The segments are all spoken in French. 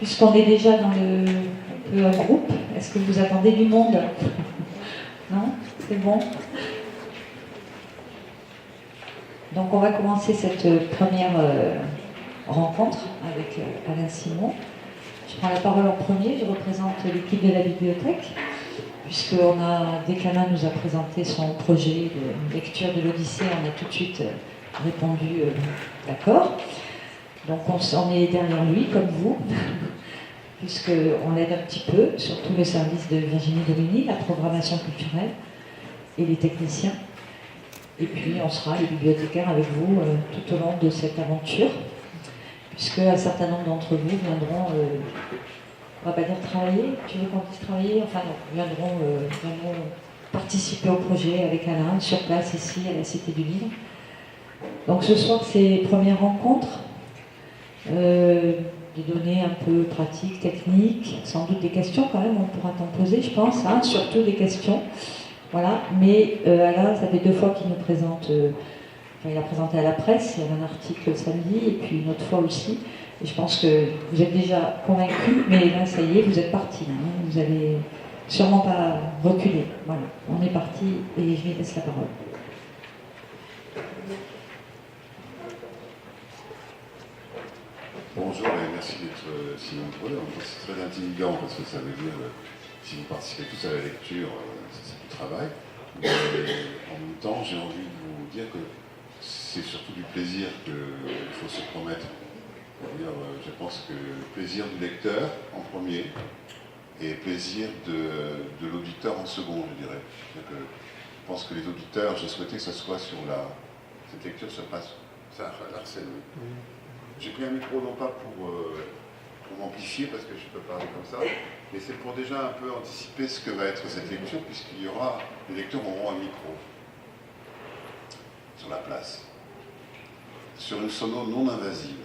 puisqu'on est déjà dans un peu un groupe, est-ce que vous attendez du monde? Non? C'est bon? Donc on va commencer cette première rencontre avec Alain Simon. Je prends la parole en premier, je représente l'équipe de la bibliothèque, dès qu'Alain nous a présenté son projet de lecture de l'Odyssée, on a tout de suite répondu d'accord. Donc on est derrière lui, comme vous, puisqu'on l'aide un petit peu, surtout le service de Virginie Domini, la programmation culturelle et les techniciens. Et puis on sera les bibliothécaires avec vous tout au long de cette aventure, puisque un certain nombre d'entre vous viendront, on va pas dire travailler, tu veux qu'on dise travailler, enfin non, viendront participer au projet avec Alain, sur place ici à la Cité du Livre. Donc ce soir, c'est première rencontre, des données un peu pratiques, techniques, sans doute des questions quand même, on pourra t'en poser je pense, hein, surtout des questions. Voilà, mais Alain, ça fait 2 fois qu'il nous présente, il a présenté à la presse, il y avait un article samedi, et puis une autre fois aussi. Et je pense que vous êtes déjà convaincus, mais là, ça y est, vous êtes partis. Hein, vous n'allez sûrement pas reculer. Voilà, on est parti et je lui laisse la parole. Bonjour et merci d'être si nombreux. C'est très intimidant parce que ça veut dire si vous participez tous à la lecture, c'est du travail. Mais en même temps, j'ai envie de vous dire que c'est surtout du plaisir qu'il faut se promettre. Je pense que le plaisir du lecteur en premier et le plaisir de l'auditeur en second, je dirais. Je pense que les auditeurs, j'ai souhaité que ça soit sur cette lecture se passe. Ça, Arsène, oui. J'ai pris un micro non pas pour m'amplifier parce que je peux parler comme ça, mais c'est pour déjà un peu anticiper ce que va être cette lecture, les lecteurs auront un micro sur la place, sur une sono non invasive,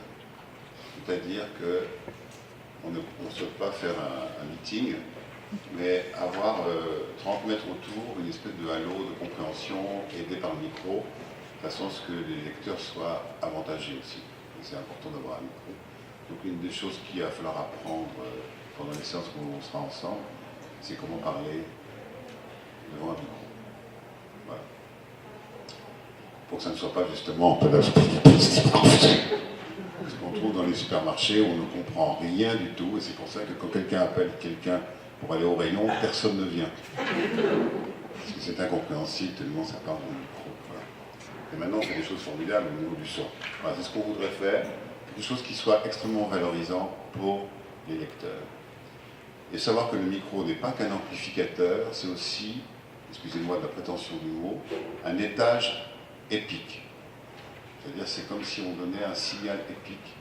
c'est-à-dire qu'on ne souhaite pas faire un meeting, mais avoir 30 mètres autour, une espèce de halo de compréhension aidé par le micro, de façon à ce que les lecteurs soient avantagés aussi. C'est important d'avoir un micro. Donc une des choses qu'il va falloir apprendre pendant les séances où on sera ensemble, c'est comment parler devant un micro. Voilà. Pour que ça ne soit pas justement ce qu'on trouve dans les supermarchés où on ne comprend rien du tout, et c'est pour ça que quand quelqu'un appelle quelqu'un pour aller au rayon, personne ne vient. Parce que c'est incompréhensible tellement ça part dans le micro. Voilà. Et maintenant, on fait des choses formidables au niveau du son. Voilà, c'est ce qu'on voudrait faire, des choses qui soient extrêmement valorisantes pour les lecteurs. Et savoir que le micro n'est pas qu'un amplificateur, c'est aussi, excusez-moi de la prétention du mot, un étage épique. C'est-à-dire, c'est comme si on donnait un signal épique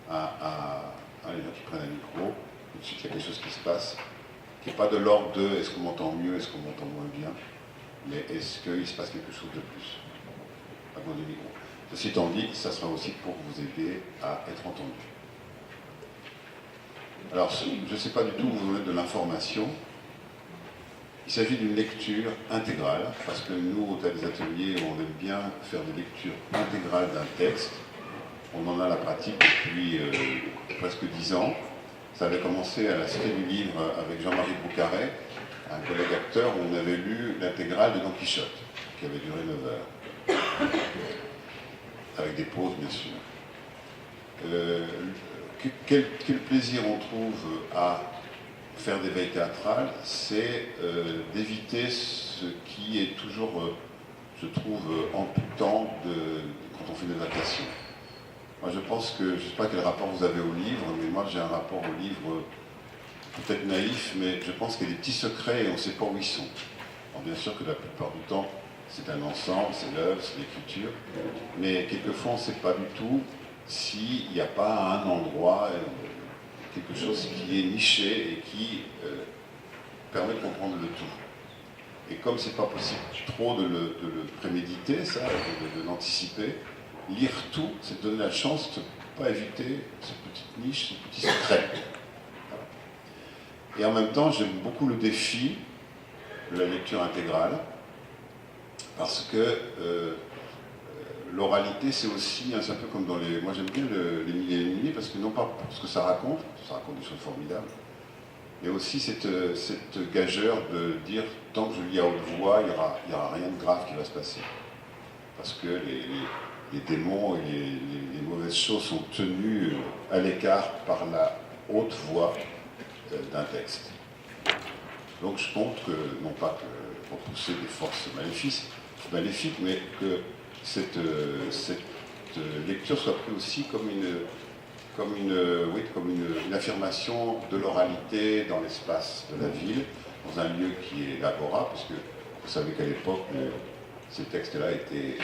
à les gens qui prennent un micro. Tout de suite, il y a quelque chose qui se passe, qui n'est pas de l'ordre de est-ce qu'on m'entend mieux, est-ce qu'on m'entend moins bien, mais est-ce qu'il se passe quelque chose de plus à cause du micro. Ceci étant dit, ça sera aussi pour vous aider à être entendu. Alors, je ne sais pas du tout où vous venez de l'information. Il s'agit d'une lecture intégrale, parce que nous, au Théâtre des Ateliers, on aime bien faire des lectures intégrales d'un texte. On en a la pratique depuis presque 10 ans. Ça avait commencé à la Cité du Livre avec Jean-Marie Boucaret, un collègue acteur, où on avait lu l'intégrale de Don Quichotte, qui avait duré 9 heures. Avec des pauses, bien sûr. Quel plaisir on trouve à faire des veilles théâtrales, c'est d'éviter ce qui est toujours, je trouve, amputant quand on fait des adaptations. Moi, je pense que, je ne sais pas quel rapport vous avez au livre, mais moi, j'ai un rapport au livre peut-être naïf, mais je pense qu'il y a des petits secrets et on ne sait pas où ils sont. Alors, bien sûr que la plupart du temps, c'est un ensemble, c'est l'œuvre, c'est l'écriture, mais quelquefois, on ne sait pas du tout s'il n'y a pas un endroit, quelque chose qui est niché et qui permet de comprendre le tout. Et comme c'est pas possible trop de le préméditer, ça, de l'anticiper, lire tout, c'est donner la chance de ne pas éviter cette petite niche, ce petit secret. Voilà. Et en même temps, j'aime beaucoup le défi de la lecture intégrale, parce que l'oralité, c'est aussi, c'est un peu comme dans les... Moi, j'aime bien les Mille et une nuits, parce que non pas pour ce que ça raconte des choses formidables, mais aussi cette gageure de dire, tant que je lis à haute voix, il n'y aura rien de grave qui va se passer. Parce que les démons et les mauvaises choses sont tenues à l'écart par la haute voix d'un texte. Donc je compte que, non pas que repousser des forces maléfiques, mais que cette lecture soit prise aussi comme une affirmation de l'oralité dans l'espace de la ville, dans un lieu qui est l'agora, puisque vous savez qu'à l'époque, ces textes-là étaient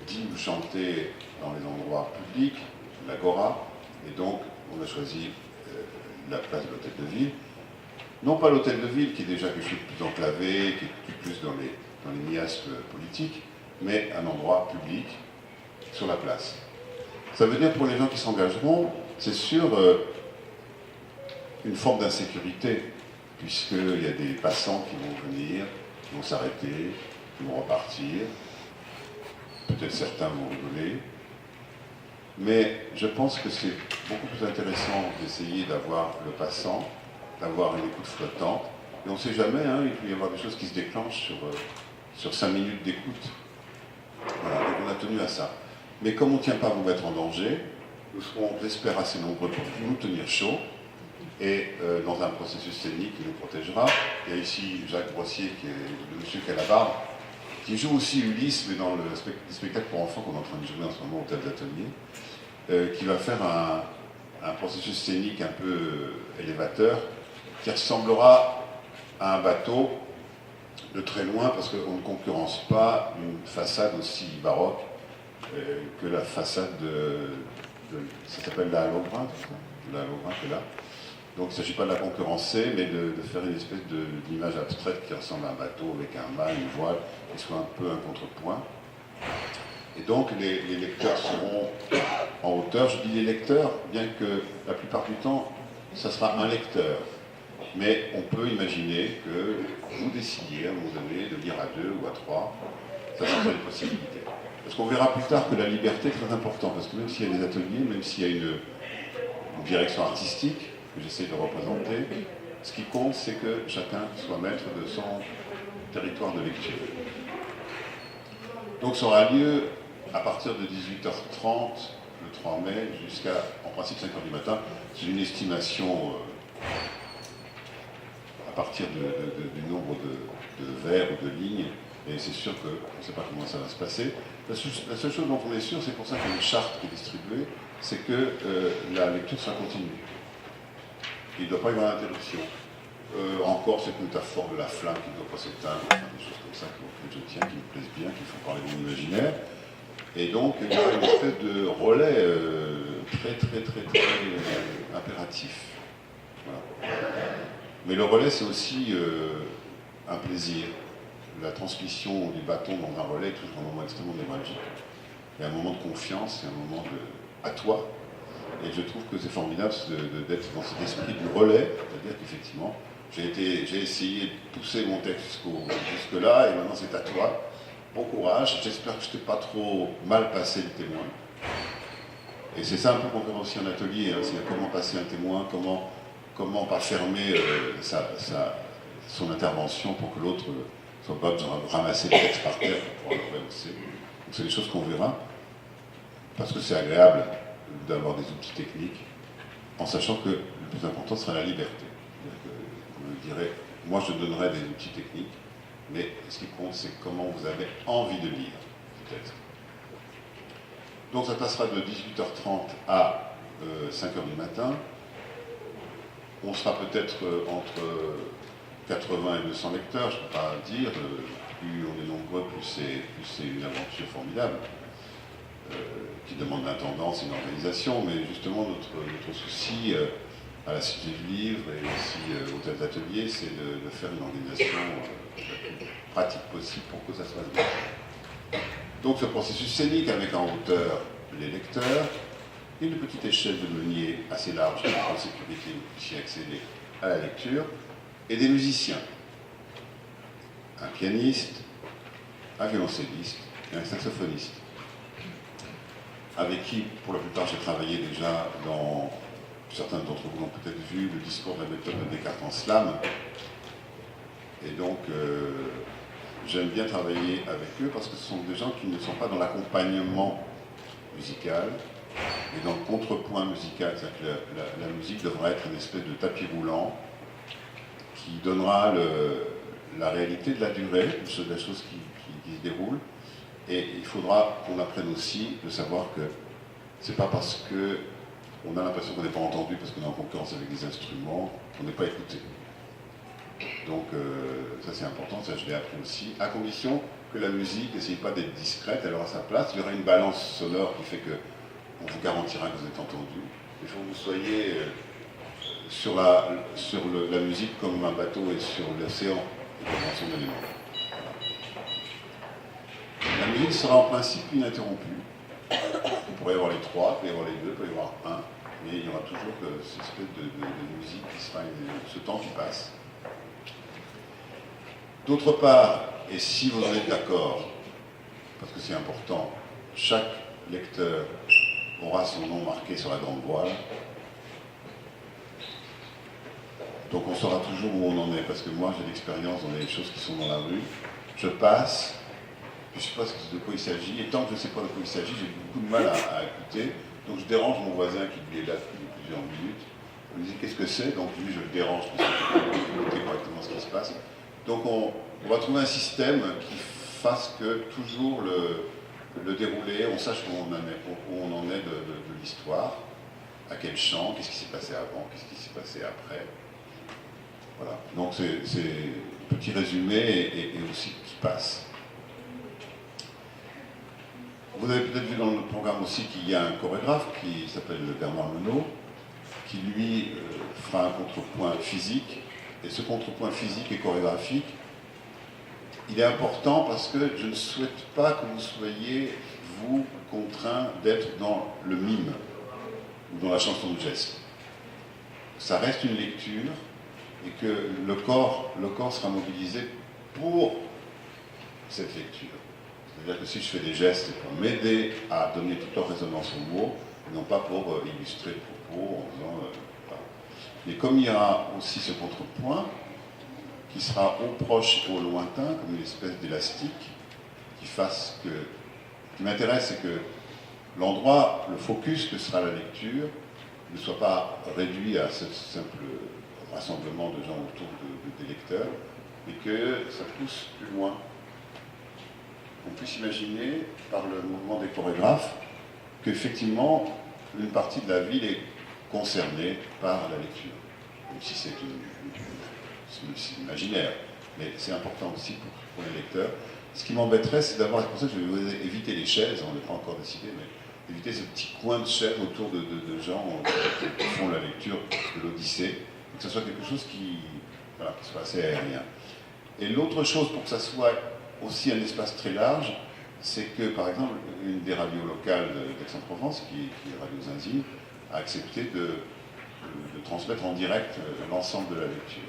dits ou chantés dans les endroits publics, l'agora, et donc on a choisi la place de l'hôtel de ville. Non pas l'hôtel de ville, qui est déjà quelque chose de plus enclavé, qui est plus dans les miasmes politiques, mais un endroit public sur la place. Ça veut dire pour les gens qui s'engageront, c'est sûr, une forme d'insécurité, puisqu'il y a des passants qui vont venir, qui vont s'arrêter, qui vont repartir. Peut-être certains vont rigoler. Mais je pense que c'est beaucoup plus intéressant d'essayer d'avoir le passant, d'avoir une écoute flottante. Et on ne sait jamais, hein, il peut y avoir des choses qui se déclenchent sur 5 minutes d'écoute. Voilà, donc on a tenu à ça. Mais comme on ne tient pas à vous mettre en danger, nous serons, j'espère, assez nombreux pour nous tenir chaud. Et dans un processus scénique qui nous protégera. Il y a ici Jacques Brossier, qui est le monsieur qui a la barbe, qui joue aussi Ulysse, mais dans le spectacle pour enfants qu'on est en train de jouer en ce moment au Théâtre d'Atelier, qui va faire un processus scénique un peu élévateur, qui ressemblera à un bateau de très loin, parce qu'on ne concurrence pas une façade aussi baroque que la façade ça s'appelle la Halobrun, la Halobrun qui est là. Donc il ne s'agit pas de la concurrencer, mais de faire une espèce d'image abstraite qui ressemble à un bateau avec un mât, une voile, qui soit un peu un contrepoint. Et donc les lecteurs seront en hauteur. Je dis les lecteurs, bien que la plupart du temps, ça sera un lecteur. Mais on peut imaginer que vous décidiez à un moment donné de lire à 2 ou à 3. Ça, c'est une possibilité. Parce qu'on verra plus tard que la liberté est très importante. Parce que même s'il y a des ateliers, même s'il y a une direction artistique, que j'essaie de représenter, ce qui compte, c'est que chacun soit maître de son territoire de lecture. Donc ça aura lieu à partir de 18h30 le 3 mai jusqu'à, en principe, 5h du matin. C'est une estimation à partir du nombre de vers ou de lignes, et c'est sûr qu'on ne sait pas comment ça va se passer. La seule chose dont on est sûr, c'est pour ça qu'il y a une charte qui est distribuée, c'est que la lecture sera continue. Il ne doit pas y avoir d'interruption. Encore cette métaphore de la flamme qui ne doit pas s'éteindre, des choses comme ça que je tiens, qui me plaisent bien, qui font parler de mon imaginaire. Et donc, il y a une espèce de relais très impératif. Voilà. Mais le relais, c'est aussi un plaisir. La transmission du bâton dans un relais est toujours un moment extrêmement névralgique. Il y a un moment de confiance, il y a un moment à toi. Et je trouve que c'est formidable d'être dans cet esprit du relais, c'est-à-dire qu'effectivement, j'ai essayé de pousser mon texte jusque-là, et maintenant c'est à toi. Bon courage, j'espère que je t'ai pas trop mal passé le témoin. Et c'est ça un peu qu'on fait aussi en atelier, hein, c'est comment passer un témoin, comment pas fermer son intervention pour que l'autre soit pas besoin de ramasser le texte par terre pour pouvoir le rehausser. Donc c'est des choses qu'on verra, parce que c'est agréable d'avoir des outils techniques, en sachant que le plus important sera la liberté. Je dirais, moi je donnerai des outils techniques, mais ce qui compte, c'est comment vous avez envie de lire ce texte. Donc ça passera de 18h30 à 5h du matin. On sera peut-être entre 80 et 200 lecteurs, je ne peux pas dire. Plus on est nombreux, plus c'est une aventure formidable. Qui demande l'intendance et une organisation, mais justement notre souci à la Cité du Livre et aussi au Théâtre d'Atelier, c'est de faire une organisation la plus pratique possible pour que ça se passe bien. Donc ce processus scénique avec en hauteur les lecteurs, une petite échelle de meunier assez large pour en sécurité vous puissiez accéder à la lecture, et des musiciens, un pianiste, un violoncelliste et un saxophoniste, avec qui, pour la plupart, j'ai travaillé déjà dans certains d'entre vous l'ont peut-être vu, le discours de la méthode de Descartes en slam. Et donc, j'aime bien travailler avec eux parce que ce sont des gens qui ne sont pas dans l'accompagnement musical, mais dans le contrepoint musical. C'est-à-dire que la musique devra être une espèce de tapis roulant qui donnera la réalité de la durée, de la chose qui se déroule. Et il faudra qu'on apprenne aussi de savoir que c'est pas parce qu'on a l'impression qu'on n'est pas entendu, parce qu'on est en concurrence avec des instruments, qu'on n'est pas écouté. Donc ça c'est important, ça je l'ai appris aussi, à condition que la musique n'essaye pas d'être discrète, elle aura sa place, il y aura une balance sonore qui fait qu'on vous garantira que vous êtes entendu. Il faut que vous soyez sur la musique comme un bateau est sur l'océan, dans son élément. La musique sera en principe ininterrompue. Il pourrait y avoir les trois, il peut y avoir les deux, il peut y avoir un, mais il y aura toujours cette espèce de musique qui sera ce temps qui passe. D'autre part, et si vous en êtes d'accord, parce que c'est important, chaque lecteur aura son nom marqué sur la grande voile. Donc on saura toujours où on en est, parce que moi j'ai l'expérience dans les choses qui sont dans la rue. Je passe, je ne sais pas de quoi il s'agit, et tant que je ne sais pas de quoi il s'agit, j'ai beaucoup de mal à écouter. Donc je dérange mon voisin qui est là depuis plusieurs minutes. Je me dis qu'est-ce que c'est, donc lui je le dérange parce qu'il ne peut pas écouter correctement ce qui se passe. Donc on va trouver un système qui fasse que toujours le déroulé, on sache où on en est de l'histoire, à quel champ, qu'est-ce qui s'est passé avant, qu'est-ce qui s'est passé après. Voilà. Donc c'est un petit résumé et aussi qui passe. Vous avez peut-être vu dans le programme aussi qu'il y a un chorégraphe qui s'appelle Bernard Menot, qui lui fera un contrepoint physique. Et ce contrepoint physique et chorégraphique, il est important parce que je ne souhaite pas que vous soyez, vous, contraint d'être dans le mime ou dans la chanson de geste. Ça reste une lecture et que le corps sera mobilisé pour cette lecture. C'est-à-dire que si je fais des gestes, c'est pour m'aider à donner toute leur résonance aux mots, et non pas pour illustrer le propos en disant... voilà. Mais comme il y aura aussi ce contrepoint, qui sera au proche et au lointain, comme une espèce d'élastique, qui fasse que... Ce qui m'intéresse, c'est que l'endroit, le focus que sera la lecture, ne soit pas réduit à ce simple rassemblement de gens autour des lecteurs, mais que ça pousse plus loin. On puisse imaginer, par le mouvement des chorégraphes, qu'effectivement, une partie de la ville est concernée par la lecture. Même si c'est imaginaire, mais c'est important aussi pour les lecteurs. Ce qui m'embêterait, c'est d'avoir, c'est pour ça que je vais éviter les chaises, on n'est pas encore décidé, mais éviter ce petit coin de chaise autour de gens qui font la lecture de l'Odyssée, que ce soit quelque chose qui soit assez aérien. Et l'autre chose, pour que ça soit aussi un espace très large, c'est que, par exemple, une des radios locales d'Aix-en-Provence, qui est Radio Zinzine, a accepté de transmettre en direct l'ensemble de la lecture.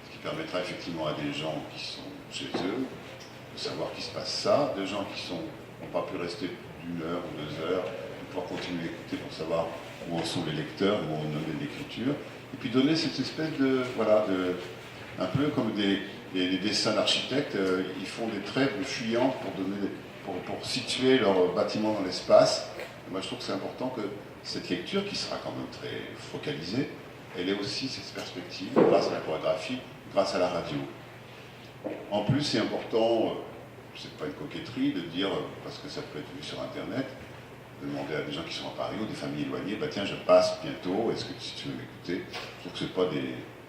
Ce qui permettra effectivement à des gens qui sont chez eux de savoir qu'il se passe ça, des gens qui n'ont pas pu rester plus d'1 heure ou 2 heures, de pouvoir continuer à écouter pour savoir où en sont les lecteurs, où on en est l'écriture, et puis donner cette espèce un peu comme les dessins d'architectes, ils font des traits fuyants pour situer leur bâtiment dans l'espace. Moi je trouve que c'est important que cette lecture, qui sera quand même très focalisée, elle ait aussi cette perspective grâce à la chorégraphie, grâce à la radio. En plus, c'est important, c'est pas une coquetterie de dire, parce que ça peut être vu sur Internet, de demander à des gens qui sont à Paris ou des familles éloignées, bah tiens, je passe bientôt, est-ce que si tu veux m'écouter? Je trouve que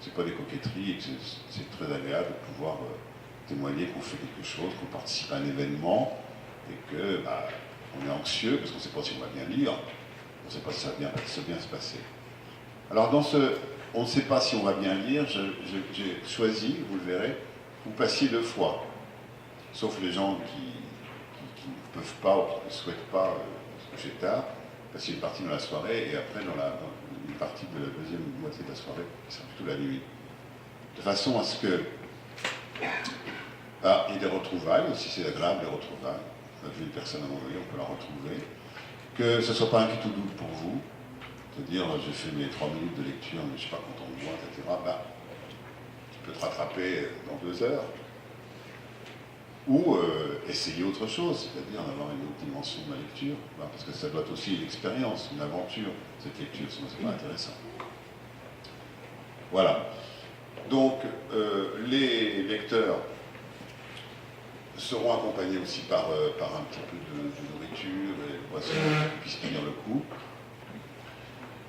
c'est pas des coquetteries et que c'est très agréable de pouvoir témoigner qu'on fait quelque chose, qu'on participe à un événement et que on est anxieux parce qu'on ne sait pas si on va bien lire, on ne sait pas si ça va bien se passer. Alors on ne sait pas si on va bien lire, j'ai choisi, vous le verrez, vous passiez 2 fois, sauf les gens qui ne peuvent pas ou qui ne souhaitent pas se coucher tard, passer une partie dans la soirée et après dans une partie de la deuxième moitié de la soirée, qui sera plutôt la nuit. De façon à ce que il y ait des retrouvailles, aussi c'est agréable les retrouvailles. On a vu une personne à un moment donné, on peut la retrouver. Que ce ne soit pas un qui tout double pour vous, te dire, j'ai fait mes 3 minutes de lecture, mais je ne suis pas content de moi, etc. Bah, tu peux te rattraper dans 2 heures. Ou essayer autre chose, c'est-à-dire avoir une autre dimension de la lecture, parce que ça doit être aussi une expérience, une aventure, cette lecture, sinon c'est pas intéressant. Voilà. Donc, les lecteurs seront accompagnés aussi par un petit peu de nourriture et de boissons qui puissent tenir le coup.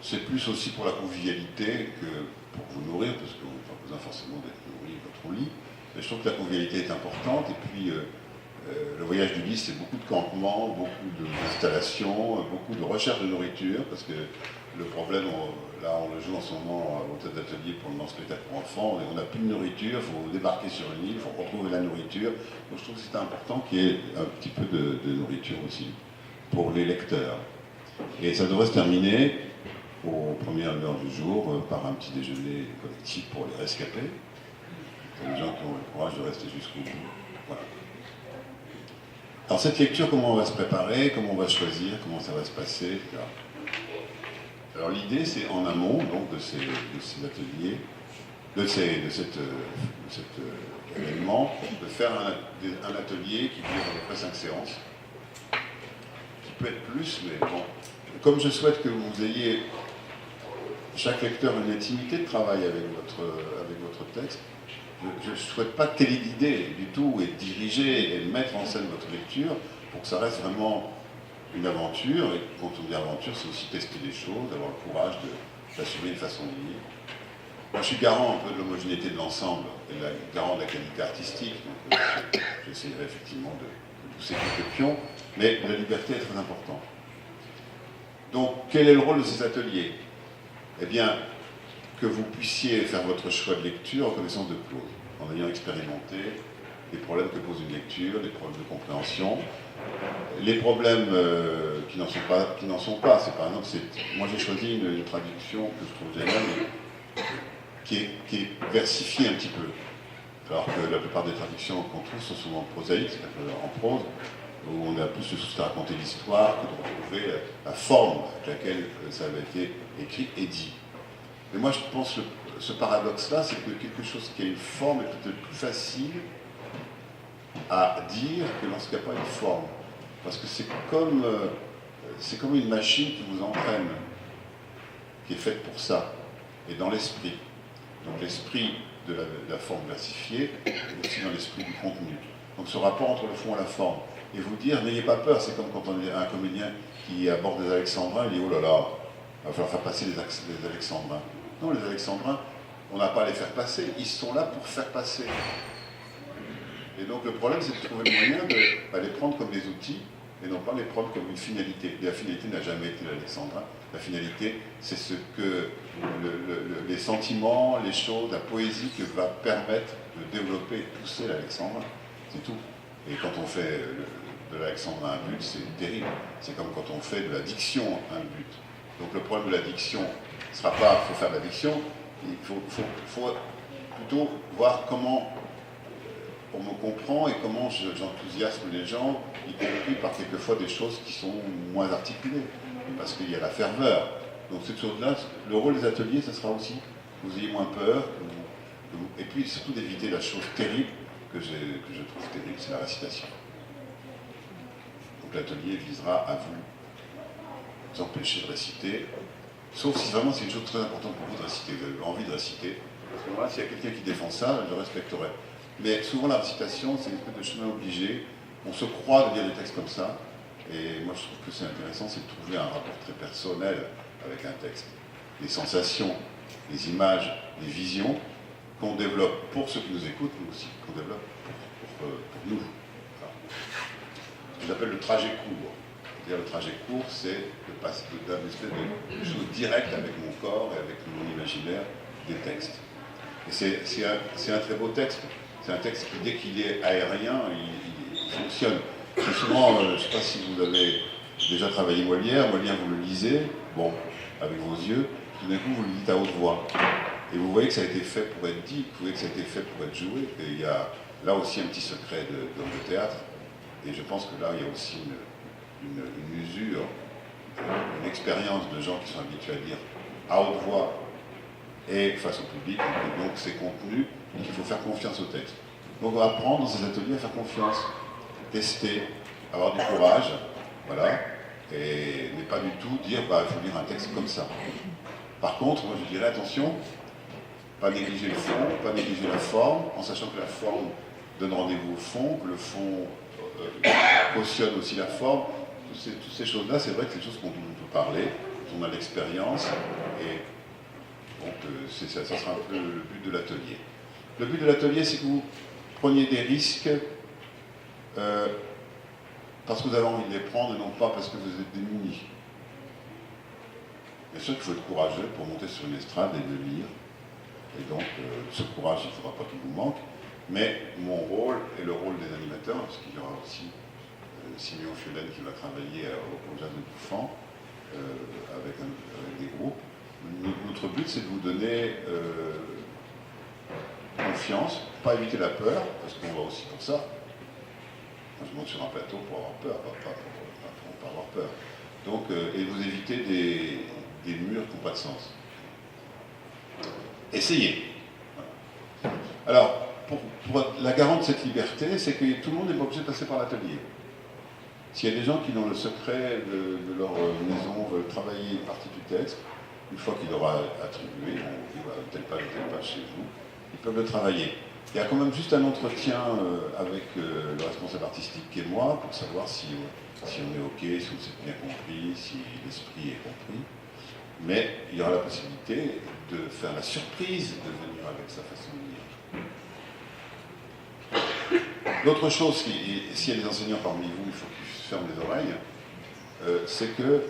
C'est plus aussi pour la convivialité que pour vous nourrir, parce qu'on n'a pas besoin forcément d'être nourri quand on lit. Mais je trouve que la convivialité est importante, et puis le voyage du livre, c'est beaucoup de campements, beaucoup d'installations, beaucoup de recherche de nourriture, parce que le problème, là on le joue en ce moment au théâtre d'atelier pour le spectacle pour enfants, on n'a plus de nourriture, il faut débarquer sur une île, il faut retrouver la nourriture. Donc je trouve que c'est important qu'il y ait un petit peu de nourriture aussi pour les lecteurs. Et ça devrait se terminer aux premières heures du jour par un petit déjeuner collectif pour les rescapés. Les gens qui ont le courage de rester jusqu'au bout. Voilà. Alors cette lecture, comment on va se préparer, comment on va choisir, comment ça va se passer, etc. Alors l'idée, c'est en amont donc, de ces ateliers, de cet événement, de faire un atelier qui dure à peu près 5 séances, qui peut être plus, mais bon. Comme je souhaite que vous ayez, chaque lecteur, une intimité de travail avec votre texte, je ne souhaite pas téléguider du tout et diriger et mettre en scène votre lecture pour que ça reste vraiment une aventure. Et quand on dit aventure, c'est aussi tester des choses, avoir le courage d'assumer une façon de lire. Moi, je suis garant un peu de l'homogénéité de l'ensemble et garant de la qualité artistique. Donc, j'essaierai effectivement de pousser quelques pions, mais la liberté est très importante. Donc, quel est le rôle de ces ateliers? Eh bien, que vous puissiez faire votre choix de lecture en connaissance de cause, en ayant expérimenté les problèmes que pose une lecture, les problèmes de compréhension, les problèmes qui n'en sont pas. C'est par exemple, moi j'ai choisi une traduction que je trouve géniale, qui est versifiée un petit peu, alors que la plupart des traductions qu'on trouve sont souvent prosaïques, c'est-à-dire en prose, où on a plus de souci à raconter l'histoire que de retrouver la forme avec laquelle ça avait été écrit et dit. Mais moi, je pense que ce paradoxe-là, c'est que quelque chose qui a une forme est peut-être plus facile à dire que lorsqu'il n'y a pas une forme. Parce que c'est comme une machine qui vous entraîne, qui est faite pour ça, et dans l'esprit. Donc l'esprit de la forme versifiée, et aussi dans l'esprit du contenu. Donc ce rapport entre le fond et la forme. Et vous dire, n'ayez pas peur, c'est comme quand on est un comédien qui aborde des alexandrins, il dit, oh là là, il va falloir faire passer les alexandrins. Non, les alexandrins, on n'a pas à les faire passer, ils sont là pour faire passer. Et donc le problème, c'est de trouver le moyen de les prendre comme des outils, et non pas les prendre comme une finalité. Et la finalité n'a jamais été l'alexandrin. La finalité, c'est ce que les sentiments, les choses, la poésie que va permettre de développer et de pousser l'alexandrin. C'est tout. Et quand on fait de l'alexandrin un but, c'est terrible. C'est comme quand on fait de la diction un but. Donc le problème de la diction ne sera pas il faut faire de la diction, il faut plutôt voir comment on me comprend et comment j'enthousiasme les gens, y compris par quelquefois des choses qui sont moins articulées, parce qu'il y a la ferveur. Donc cette chose-là, le rôle des ateliers, ce sera aussi que vous ayez moins peur, et puis surtout d'éviter la chose terrible que je trouve terrible, c'est la récitation. Donc l'atelier visera à vous empêcher de réciter, sauf si vraiment c'est une chose très importante pour vous de réciter, vous avez envie de réciter. Parce que moi, s'il y a quelqu'un qui défend ça, je respecterai. Mais souvent la récitation, c'est une espèce de chemin obligé. On se croit de lire des textes comme ça, et moi je trouve que c'est intéressant, c'est de trouver un rapport très personnel avec un texte. Les sensations, les images, les visions qu'on développe pour ceux qui nous écoutent, mais aussi qu'on développe pour nous. Voilà. Ce que j'appelle le trajet court. C'est-à-dire le trajet court, c'est d'une espèce de chose directe avec mon corps et avec mon imaginaire des textes. Et c'est un très beau texte. C'est un texte qui, dès qu'il est aérien, il fonctionne. C'est souvent, je ne sais pas si vous avez déjà travaillé Molière vous le lisez, bon, avec vos yeux, tout d'un coup vous le dites à haute voix. Et vous voyez que ça a été fait pour être dit, vous voyez que ça a été fait pour être joué. Et il y a là aussi un petit secret d'homme de théâtre. Et je pense que là, il y a aussi une usure une expérience de gens qui sont habitués à lire à haute voix et face au public, et donc c'est contenu, et qu'il faut faire confiance au texte. Donc on va apprendre dans ces ateliers à faire confiance, tester, avoir du courage, voilà, et ne pas du tout dire bah, il faut lire un texte comme ça. Par contre, moi je dirais attention, pas négliger le fond, pas négliger la forme, en sachant que la forme donne rendez-vous au fond, que le fond cautionne aussi la forme. Toutes ces choses-là, c'est vrai que c'est des choses dont on peut parler, dont on a l'expérience, et donc ça sera un peu le but de l'atelier. Le but de l'atelier, c'est que vous preniez des risques parce que vous avez envie de les prendre et non pas parce que vous êtes démunis. Bien sûr qu'il faut être courageux pour monter sur une estrade et le lire. Et donc, ce courage, il ne faudra pas qu'il vous manque. Mais mon rôle et le rôle des animateurs, parce qu'il y aura aussi Siméon Fiolaine qui va travailler au Jazz de Bouffant avec des groupes. Notre but, c'est de vous donner confiance, pas éviter la peur, parce qu'on va aussi pour ça. Moi, je monte sur un plateau pour avoir peur, pas pour avoir peur. Donc, et vous éviter des murs qui n'ont pas de sens. Essayez. Voilà. Alors, pour la garante de cette liberté, c'est que tout le monde n'est pas obligé de passer par l'atelier. S'il y a des gens qui, dans le secret de leur maison, veulent travailler une partie du texte, une fois qu'il aura attribué, on dit voilà, telle page chez vous, ils peuvent le travailler. Il y a quand même juste un entretien avec le responsable artistique qui est moi, pour savoir si on est OK, si on s'est bien compris, si l'esprit est compris. Mais il y aura la possibilité de faire la surprise de venir avec sa façon de lire. L'autre chose, s'il y a des enseignants parmi vous, il faut qu'ils ferment les oreilles, c'est que,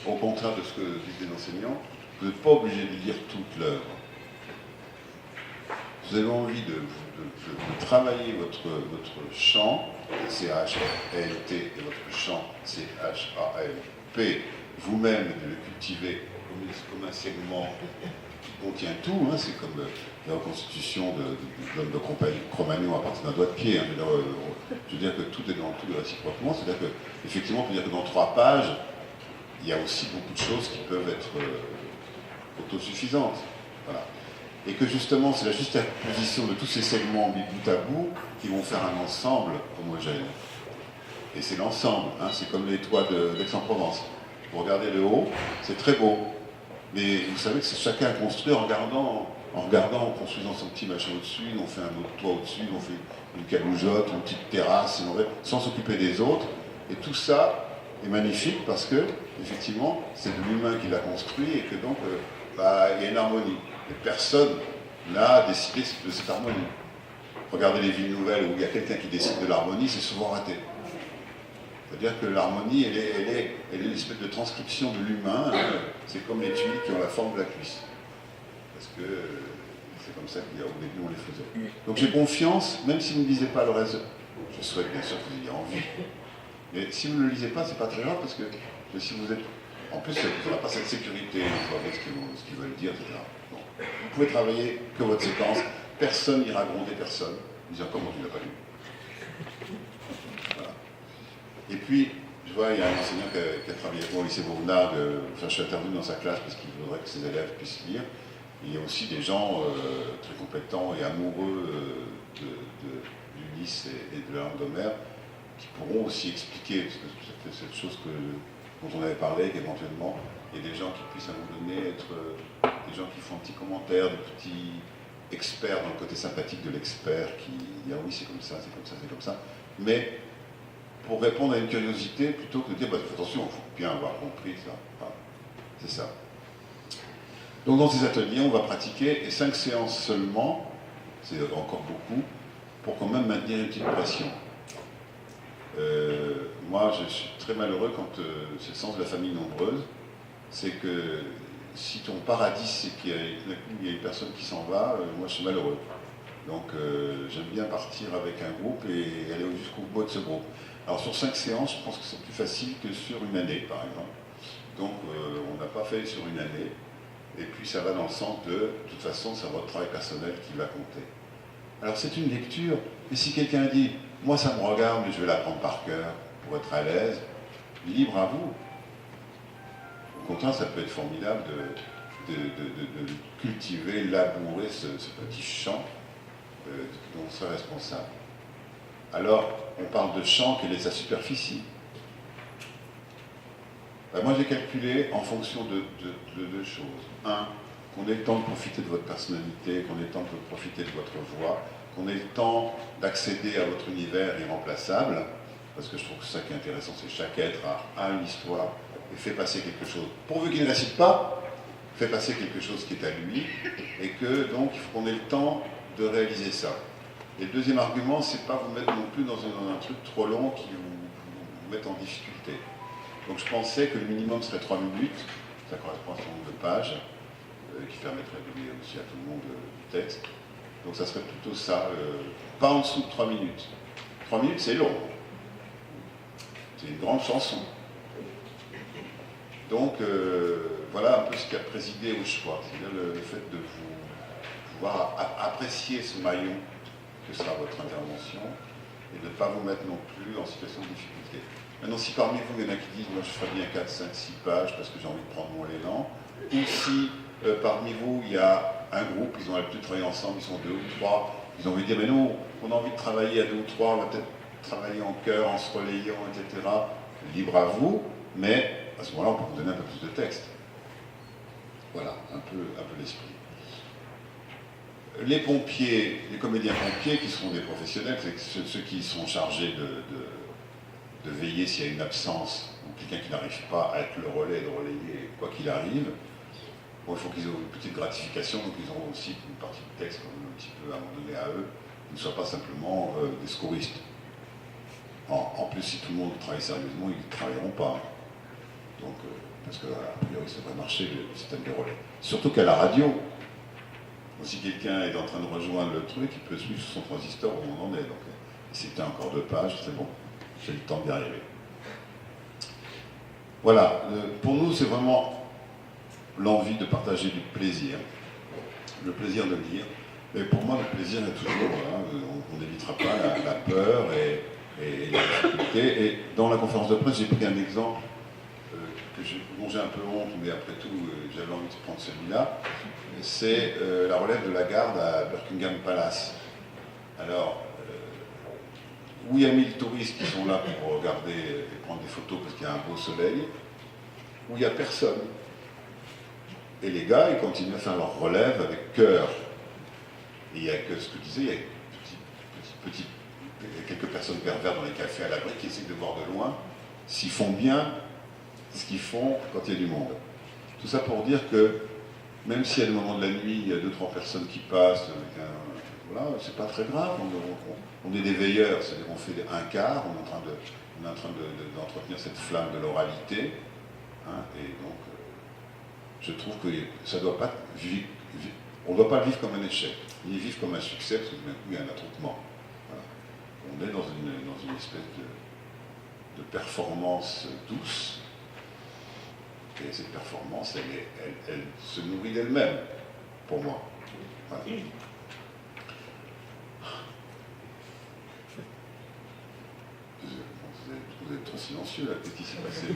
au contraire de ce que disent les enseignants, vous n'êtes pas obligé de lire toute l'œuvre. Vous avez envie de travailler votre chant, C-H-A-L-T, et votre chant, C-H-A-L-P, vous-même, de le cultiver comme un segment qui contient tout, hein, c'est comme la reconstitution de l'homme de Cro-Magnon à partir d'un doigt de pied. Hein, je veux dire que tout est dans tout réciproquement, c'est-à-dire que, effectivement, on peut dire que dans 3 pages, il y a aussi beaucoup de choses qui peuvent être autosuffisantes. Voilà. Et que justement, c'est la juxtaposition de tous ces segments mis bout à bout qui vont faire un ensemble homogène. Et c'est l'ensemble, hein, c'est comme les toits d'Aix-en-Provence. Vous regardez le haut, c'est très beau. Mais vous savez que c'est chacun construit en construisant son petit machin au-dessus, on fait un autre toit au-dessus, on fait une caloujotte, une petite terrasse, sans s'occuper des autres. Et tout ça est magnifique parce que, effectivement, c'est de l'humain qui l'a construit et que donc, il y a une harmonie. Et personne n'a décidé de cette harmonie. Regardez les villes nouvelles où il y a quelqu'un qui décide de l'harmonie, c'est souvent raté. C'est-à-dire que l'harmonie, elle est une espèce de transcription de l'humain. Hein. C'est comme les tuiles qui ont la forme de la cuisse. Parce que c'est comme ça qu'au début on les faisait. Donc j'ai confiance, même si vous ne lisez pas le reste, je souhaite bien sûr que vous ayez envie. Mais si vous ne le lisez pas, c'est pas très grave parce que si vous êtes... En plus, vous n'aurez pas cette sécurité, vous savez ce qu'ils veulent dire, etc. Bon. Vous pouvez travailler que votre séquence, personne n'ira gronder personne, disant comment tu ne l'as pas lu. Voilà. Et puis, je vois, il y a un enseignant qui a travaillé avec moi au lycée Vauvenard, je suis intervenu dans sa classe parce qu'il voudrait que ses élèves puissent lire. Il y a aussi des gens très compétents et amoureux d'Ulysse et de la langue d'Homère qui pourront aussi expliquer, parce que c'est cette chose dont on avait parlé, qu'éventuellement, il y a des gens qui puissent à un moment donné être des gens qui font un petit commentaire, des petits experts dans le côté sympathique de l'expert qui dit ah oui c'est comme ça, c'est comme ça, c'est comme ça. Mais pour répondre à une curiosité, plutôt que de dire bah, attention, il faut bien avoir compris ça. Enfin, c'est ça. Donc dans ces ateliers, on va pratiquer, et 5 séances seulement, c'est encore beaucoup, pour quand même maintenir une petite pression. Moi, je suis très malheureux quand c'est le sens de la famille nombreuse, c'est que si ton paradis, c'est qu'il y a une personne qui s'en va, moi je suis malheureux. Donc j'aime bien partir avec un groupe et aller jusqu'au bout de ce groupe. Alors sur 5 séances, je pense que c'est plus facile que sur une année, par exemple. Donc on n'a pas fait sur une année, et puis ça va dans le sens de toute façon, c'est votre travail personnel qui va compter. Alors c'est une lecture, mais si quelqu'un dit, moi ça me regarde, mais je vais l'apprendre par cœur, pour être à l'aise, libre à vous. Au contraire, ça peut être formidable de cultiver, labourer ce petit champ dont on serait responsable. Alors, on parle de champ, quelle est sa superficie? Ben, moi, j'ai calculé en fonction de deux choses. Un, qu'on ait le temps de profiter de votre personnalité, qu'on ait le temps de profiter de votre voix, qu'on ait le temps d'accéder à votre univers irremplaçable, parce que je trouve que ça qui est intéressant, c'est que chaque être a une histoire et fait passer quelque chose. Pourvu qu'il ne récite pas, fait passer quelque chose qui est à lui, et que donc il faut qu'on ait le temps de réaliser ça. Et le deuxième argument, c'est pas vous mettre non plus dans un truc trop long qui vous mette en difficulté. Donc je pensais que le minimum serait 3 minutes, ça correspond à son nombre de pages, qui permettrait de lire aussi à tout le monde du texte. Donc ça serait plutôt ça, pas en dessous de 3 minutes. 3 minutes, c'est long. C'est une grande chanson. Donc voilà un peu ce qui a présidé au choix, c'est-à-dire le fait de vous pouvoir apprécier ce maillon que sera votre intervention et de ne pas vous mettre non plus en situation de difficulté. Maintenant, si parmi vous, il y en a qui disent « moi je ferais bien 4, 5, 6 pages parce que j'ai envie de prendre mon élan », ou si parmi vous, il y a un groupe, ils ont l'habitude de travailler ensemble, ils sont 2 ou 3, ils ont envie de dire « mais nous, on a envie de travailler à 2 ou 3, on va peut-être travailler en chœur, en se relayant, etc. » Libre à vous, mais à ce moment-là, on peut vous donner un peu plus de texte. Voilà, un peu l'esprit. Les pompiers, les comédiens pompiers, qui seront des professionnels, c'est ceux qui sont chargés de veiller s'il y a une absence, ou quelqu'un qui n'arrive pas à être le relais, de relayer quoi qu'il arrive. Bon, il faut qu'ils aient une petite gratification, donc ils auront aussi une partie du texte, quand même un petit peu à un moment donné à eux, qu'ils ne soient pas simplement des secouristes. En plus, si tout le monde travaille sérieusement, ils ne travailleront pas. Donc, parce que, a priori, ça devrait marcher, le système de relais. Surtout qu'à la radio, si quelqu'un est en train de rejoindre le truc, il peut suivre son transistor où on en est. Donc, si tu as encore 2 pages, c'est bon, j'ai le temps d'y arriver. Voilà, pour nous, c'est vraiment l'envie de partager du plaisir, le plaisir de lire. Mais pour moi, le plaisir est toujours, voilà, on n'évitera pas la peur et la difficulté. Et dans la conférence de presse, j'ai pris un exemple dont j'ai un peu honte, mais après tout, j'avais envie de prendre celui-là. C'est la relève de la garde à Buckingham Palace. Alors, où il y a 1000 touristes qui sont là pour regarder et prendre des photos parce qu'il y a un beau soleil, où il n'y a personne. Et les gars, ils continuent à faire leur relève avec cœur. Et il y a que ce que je disais, il y a quelques personnes pervers dans les cafés à l'abri qui essaient de voir de loin s'ils font bien ce qu'ils font quand il y a du monde. Tout ça pour dire que même s'il y a des moments de la nuit, il y a 2-3 personnes qui passent, voilà, c'est pas très grave, on est des veilleurs, c'est-à-dire on fait un quart, on est en train d'entretenir cette flamme de l'oralité, hein, et donc je trouve que ça doit pas on ne doit pas le vivre comme un échec, ni vivre comme un succès, parce que d'un coup il y a un attroupement. Voilà. On est dans une espèce de performance douce, et cette performance, elle se nourrit d'elle-même, pour moi. Voilà. Vous êtes trop silencieux, là, qu'est-ce qui s'est passé?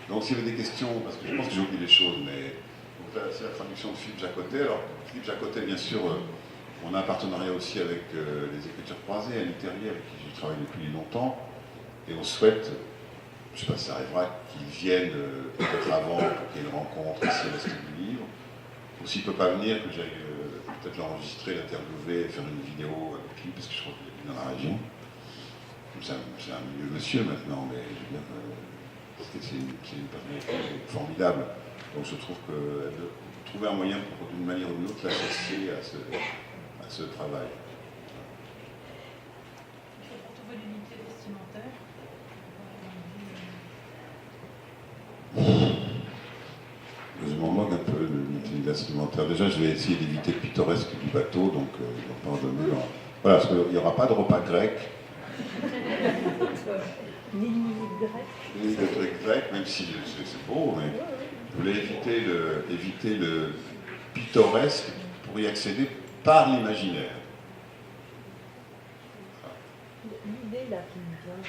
Donc s'il y avait des questions, parce que je pense que j'ai oublié les choses, mais c'est la traduction de Philippe Jacotet. Alors Philippe Jacotet, bien sûr, on a un partenariat aussi avec les Écritures croisées, Annie Terrier, avec qui je travaille depuis longtemps, et on souhaite, je ne sais pas si ça arrivera, qu'ils viennent peut-être avant, pour qu'il y ait une rencontre ici à l'Est du Livre. Ou s'il ne peut pas venir, que j'aille peut-être l'enregistrer, l'interviewer, faire une vidéo avec lui, parce que je crois qu'il est dans la région. C'est un milieu monsieur maintenant, mais je veux dire, c'est une personnalité formidable. Donc je trouve que trouver un moyen pour, d'une manière ou d'une autre, l'associer à ce travail. Il faut trouver l'unité vestimentaire. Je m'en moque un peu de l'unité vestimentaire. Déjà, je vais essayer d'éviter le pittoresque du bateau, donc pardonnez. Voilà, parce qu'il n'y aura pas de repas grec. Ni de de grec, même si c'est beau, mais je voulais éviter le pittoresque pour y accéder par l'imaginaire. L'idée là qui nous vient,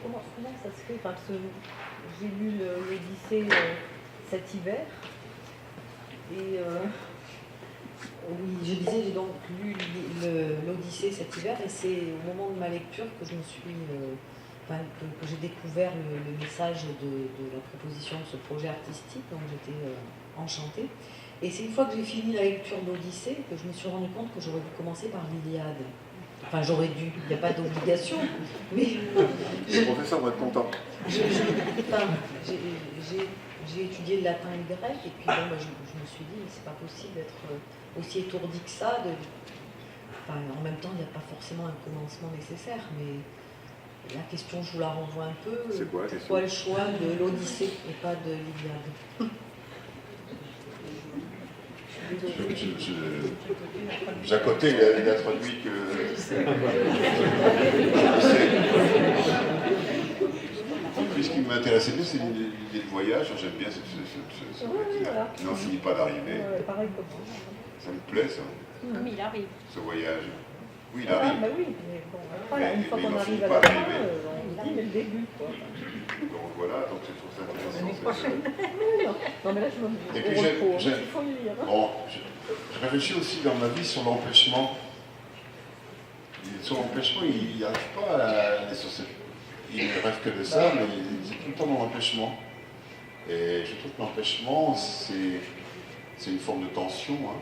comment ça se fait, parce que j'ai lu l'Odyssée cet hiver, et Oui, je disais, j'ai donc lu l'Odyssée cet hiver et c'est au moment de ma lecture que je me suis, que j'ai découvert le message de la proposition de ce projet artistique, donc j'étais enchantée. Et c'est une fois que j'ai fini la lecture d'Odyssée que je me suis rendu compte que j'aurais dû commencer par l'Iliade. Enfin, j'aurais dû, il n'y a pas d'obligation, mais Les professeurs vont être contents. j'ai étudié le latin et le grec, et puis bon, je me suis dit, c'est pas possible d'être aussi étourdi que ça. Enfin, en même temps, il n'y a pas forcément un commencement nécessaire, mais la question, je vous la renvoie un peu. C'est quoi la question? Pourquoi le choix de l'Odyssée et pas de l'Iliade? Jacoté, il a traduit que. Puis ce qui m'intéressait bien, c'est l'idée de voyage. J'aime bien ce qui n'en finit pas d'arriver. pareil comme moi. Ça me plaît, ça, Mais il arrive. ce voyage. Oui, il Ah, arrive. bah oui, mais bon, après, une fois Mais qu'on il n'en arrive finit à pas la fin, d'arriver. on dit, mais le début, quoi. Donc voilà, donc je trouve ça intéressant. L'année prochaine. Non, mais là, je me Et puis au repos, j'aime- il faut le lire. Bon, je réfléchis aussi dans ma vie sur l'empêchement. Sur l'empêchement, il n'arrive pas à aller sur cette. Il ne rêve que de ça, mais il est tout le temps dans l'empêchement. Et je trouve que l'empêchement, c'est une forme de tension. Hein.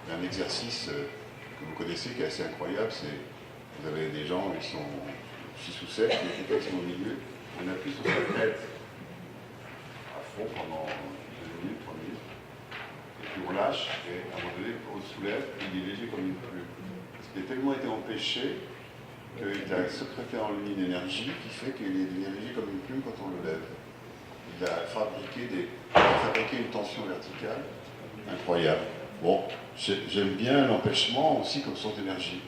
Il y a un exercice que vous connaissez qui est assez incroyable, c'est vous avez des gens qui sont 6 ou 7, quelqu'un qui sont au milieu, on appuie sur sa tête à fond pendant 2 minutes, 3 minutes, et puis on lâche, et à un moment donné, on le soulève, et il est léger comme une plume. Parce qu'il a tellement été empêché qu'il a sécrété en lui une énergie qui fait qu'il est léger comme une plume quand on le lève. Il a fabriqué une tension verticale incroyable. Bon, j'aime bien l'empêchement aussi comme source d'énergie.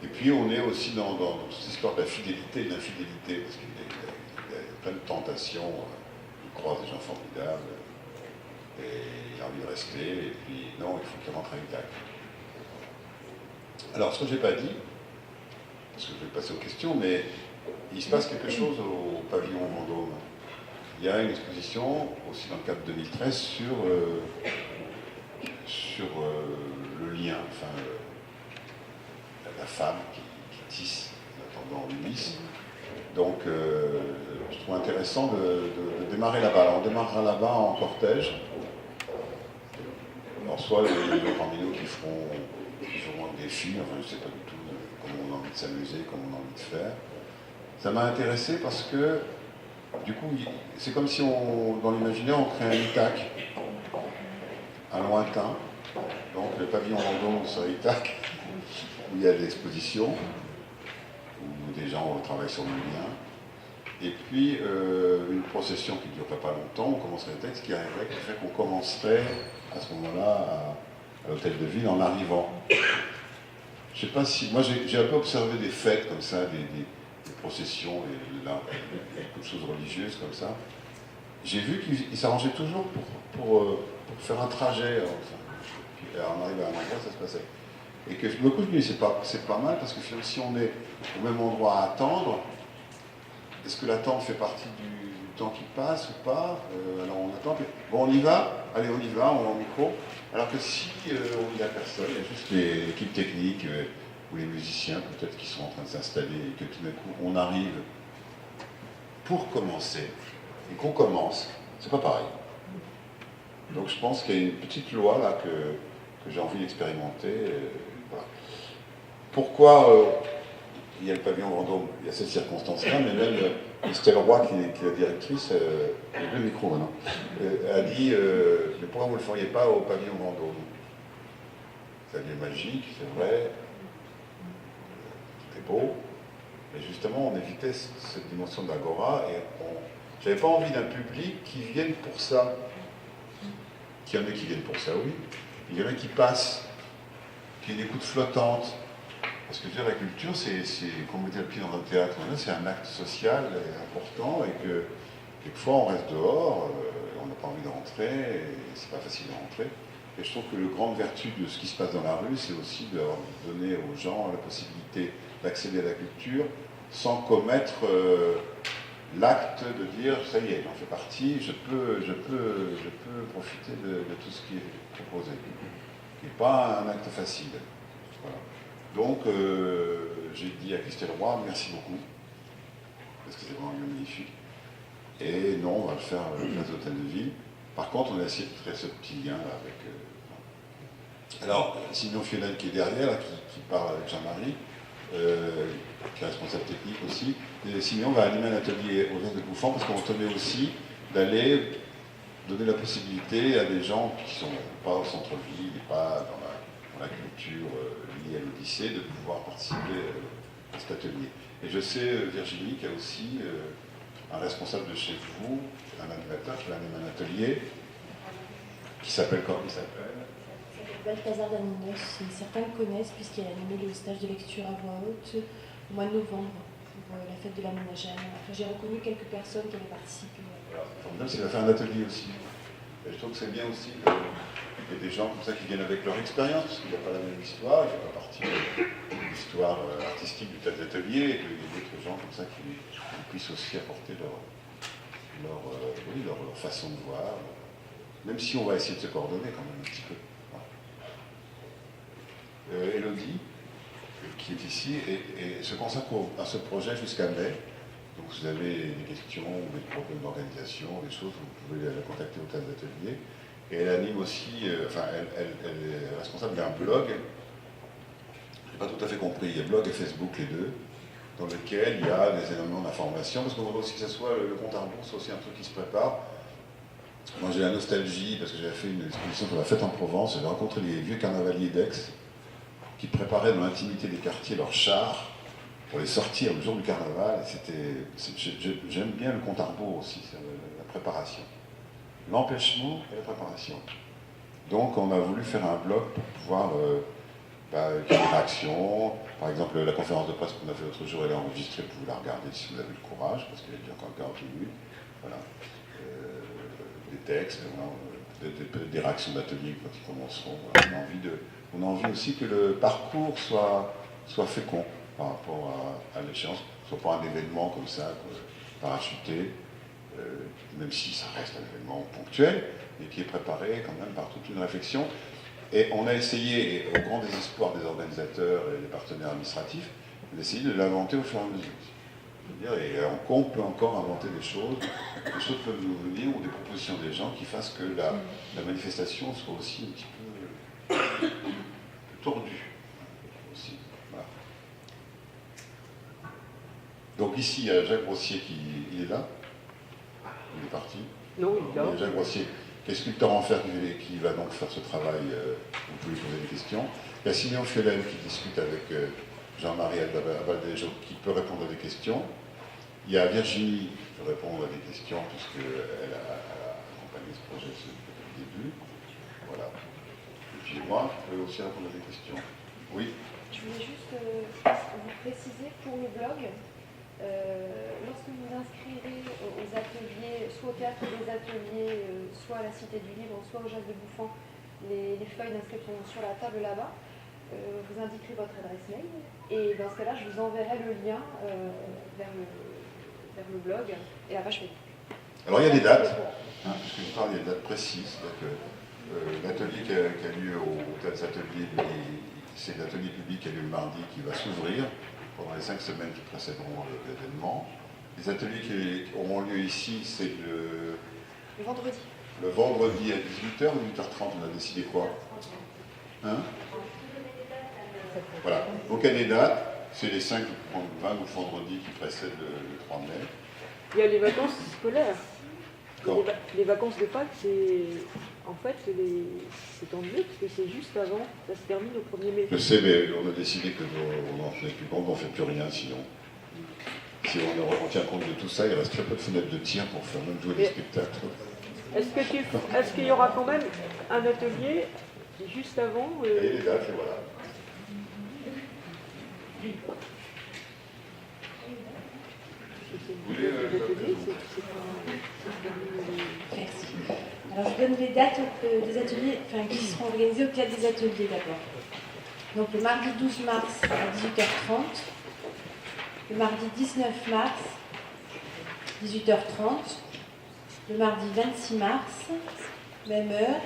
Et puis on est aussi dans cette histoire de la fidélité et de l'infidélité, parce qu'il y a plein de tentations. Il croise des gens formidables, et il a envie de rester, et puis non, il faut qu'il rentre à Itaque. Alors, ce que je n'ai pas dit, parce que je vais passer aux questions, mais il se passe quelque chose au pavillon Vendôme. Il y a une exposition, aussi dans le cadre de 2013, sur le lien, enfin, la femme qui tisse en attendant Ulysse. Donc, je trouve intéressant de démarrer là-bas. Alors, on démarrera là-bas en cortège. Alors, soit les parmi nous qui feront des films, enfin, je ne sais pas du tout comment on a envie de s'amuser, comment on a envie de faire. Ça m'a intéressé parce que, du coup, c'est comme si dans l'imaginaire, on crée un Itaque, un lointain. Donc, le pavillon Vendôme sur Itaque, où il y a des expositions, où des gens travaillent sur le lien. Et puis, une procession qui ne durerait pas longtemps, on commencerait le texte qui arriverait, qui fait qu'on commencerait à ce moment-là à l'hôtel de ville en arrivant. Je ne sais pas si. Moi, j'ai un peu observé des fêtes comme ça, des processions, et beaucoup de choses religieuses comme ça. J'ai vu qu'ils s'arrangeaient toujours pour faire un trajet. Puis on arrive à un endroit, ça se passait. Et que du coup, je me dis, c'est pas mal, parce que si on est au même endroit à attendre, est-ce que l'attente fait partie du temps qui passe ou pas? Alors on attend. Bon, on y va. Allez, on y va, on est en micro. Alors que si il n'y a personne, il y a juste l'équipe technique ou les musiciens peut-être qui sont en train de s'installer et que tout d'un coup on arrive pour commencer et qu'on commence, c'est pas pareil. Donc je pense qu'il y a une petite loi là que j'ai envie d'expérimenter. Voilà. Pourquoi il y a le pavillon Vendôme? Il y a cette circonstance-là, mais même Estelle Roy, qui est la directrice, il y a deux micros maintenant, a dit mais pourquoi vous ne le feriez pas au pavillon Vendôme? C'est un lieu magique, c'est vrai, tout est beau, mais justement on évitait cette dimension d'agora et j'avais pas envie d'un public qui vienne pour ça. Qu'il y en a qui viennent pour ça, oui. Il y en a qui passent, qui ont une écoute flottante. Parce que je veux dire, la culture, c'est quand vous mettez le pied dans un théâtre, c'est un acte social important et que quelquefois on reste dehors, on n'a pas envie de rentrer, et c'est pas facile de rentrer. Et je trouve que la grande vertu de ce qui se passe dans la rue, c'est aussi de donner aux gens la possibilité d'accéder à la culture sans commettre l'acte de dire ça y est, j'en fais partie, je peux profiter de tout ce qui est proposé. Ce n'est pas un acte facile. Voilà. Donc, j'ai dit à Christelle Roy, merci beaucoup, parce que c'est vraiment magnifique. Et non, on va le faire à la place d'Hôtel de Ville. Par contre, on a essayé de créer ce petit lien là, avec. Alors, Simeon Fiolel qui est derrière, là, qui parle avec Jean-Marie, qui est responsable technique aussi. Et Simeon va animer un atelier au Jazz de Bouffant parce qu'on tenait aussi d'aller donner la possibilité à des gens qui ne sont pas au centre-ville et pas dans la culture liée à l'Odyssée de pouvoir participer à cet atelier. Et je sais, Virginie, qu'il y a aussi un responsable de chez vous, un animateur qui va animer un atelier qui s'appelle comment il s'appelle Balthazar Daninos, certains le connaissent puisqu'il a animé le stage de lecture à voix haute au mois de novembre pour la fête de la ménagère. Enfin, j'ai reconnu quelques personnes qui avaient participé. Formidable, c'est qu'il va faire un atelier aussi. Et je trouve que c'est bien aussi qu'il y ait des gens comme ça qui viennent avec leur expérience, parce qu'il n'y a pas la même histoire, il ne fait pas partie de l'histoire artistique du tel atelier, et qu'il y ait d'autres gens comme ça qui puissent aussi apporter leur façon de voir, même si on va essayer de se coordonner quand même un petit peu. Élodie, qui est ici, et se consacre à ce projet jusqu'à mai. Donc vous avez des questions, des problèmes d'organisation, des choses, vous pouvez la contacter au tas d'ateliers. Et elle anime aussi, elle est responsable d'un blog, je n'ai pas tout à fait compris, il y a blog et Facebook les deux, dans lequel il y a des éléments d'information, parce qu'on voudrait aussi que ce soit le compte à rebours, c'est aussi un truc qui se prépare. Moi j'ai la nostalgie, parce que j'avais fait une exposition sur la fête en Provence, j'avais rencontré les vieux carnavaliers d'Aix, qui préparaient dans l'intimité des quartiers leurs chars pour les sortir le jour du carnaval. J'aime bien le compte à rebours aussi, la préparation. L'empêchement et la préparation. Donc on a voulu faire un blog pour pouvoir qu'il y ait des réactions. Par exemple, la conférence de presse qu'on a fait l'autre jour, elle est enregistrée, vous pouvez la regarder si vous avez le courage, parce qu'elle est déjà encore 40 minutes. Voilà. Des textes, des réactions d'atelier quand ils commenceront. Voilà. On a envie aussi que le parcours soit fécond par rapport à l'échéance, soit pas un événement comme ça, parachuté, même si ça reste un événement ponctuel, mais qui est préparé quand même par toute une réflexion. Et on a essayé, au grand désespoir des organisateurs et des partenaires administratifs, d'essayer de l'inventer au fur et à mesure. Et on peut encore inventer des choses peuvent nous venir, ou des propositions des gens qui fassent que la manifestation soit aussi un petit peu tordue. Aussi. Voilà. Donc ici, il y a Jacques Brossier il est là. Il est parti. Non, il est là. Jacques Brossier, qui est sculpteur en fer, qui va donc faire ce travail. Vous pouvez lui poser des questions. Il y a Simeon Fiolel qui discute avec Jean-Marie Albaldejo, qui peut répondre à des questions. Il y a Virginie qui peut répondre à des questions, puisqu'elle a accompagné ce projet depuis le début. Voilà. Et puis moi, je peux aussi répondre à des questions. Oui. Je voulais juste vous préciser pour le blog, lorsque vous inscrirez aux ateliers, soit au théâtre des ateliers, soit à la Cité du Livre, soit au Jazz de Bouffant, les feuilles d'inscription sur la table là-bas, vous indiquerez votre adresse mail, et dans ce cas-là, je vous enverrai le lien vers le blog et la page Facebook. Alors il y a des dates, puisque je parle, il y a des dates précises. L'atelier qui a lieu au Théâtre des Ateliers, c'est l'atelier public qui a lieu le mardi, qui va s'ouvrir pendant les 5 semaines qui précéderont l'événement. Les ateliers qui auront lieu ici, c'est le vendredi. Le vendredi à 18h ou 18h30, on a décidé quoi? Voilà. Donc il y a des dates. C'est les 5 ou 20 ou vendredi qui précèdent le 3 mai. Il y a les vacances scolaires. Quand Les vacances de Pâques, en fait, c'est ennuyeux parce que c'est juste avant, ça se termine au 1er mai. Je sais, mais on a décidé qu'on n'en fait plus compte, on ne fait plus rien sinon. Si on tient compte de tout ça, il reste très peu de fenêtres de tir pour faire même jouer des spectacles. Est-ce qu'il y aura quand même un atelier juste avant Et les dates, et voilà. Merci. Alors, je donne les dates des ateliers, qui seront organisés au Théâtre des Ateliers d'abord. Donc, le mardi 12 mars à 18h30, le mardi 19 mars, 18h30, le mardi 26 mars, même heure,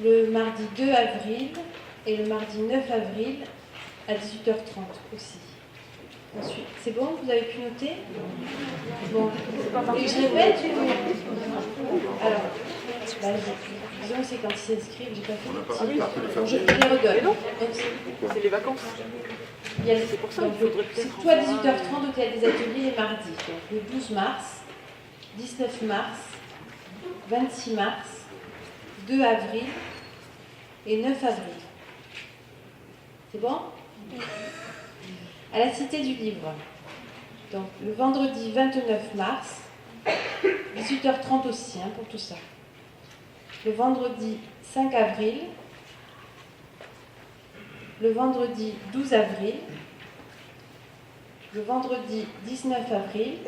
le mardi 2 avril et le mardi 9 avril à 18h30 aussi. Ensuite, c'est bon, vous avez pu noter? Bon, et je répète alors, disons que c'est quand ils s'inscrivent, j'ai pas fait de petits. Je les redonne. Donc, C'est les vacances. c'est pour ça qu'il faudrait peut-être. Toi, 18h30 au Théâtre des Ateliers les mardis. Donc, le 12 mars, 19 mars, 26 mars, 2 avril et 9 avril. C'est bon? À la Cité du Livre. Donc, le vendredi 29 mars, 18h30 aussi, pour tout ça. Le vendredi 5 avril, le vendredi 12 avril, le vendredi 19 avril,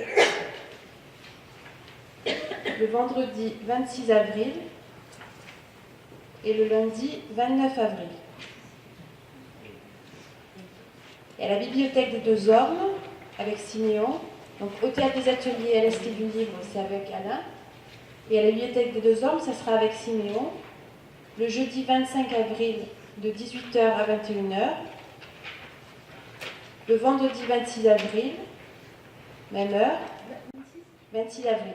le vendredi 26 avril et le lundi 29 avril. Et à la Bibliothèque des Deux Ormes, avec Siméon, donc au Théâtre des Ateliers à la Cité du Livre, c'est avec Alain, et à la Bibliothèque des Deux Ormes, ça sera avec Siméon, le jeudi 25 avril de 18h à 21h, le vendredi 26 avril, même heure, 26 avril,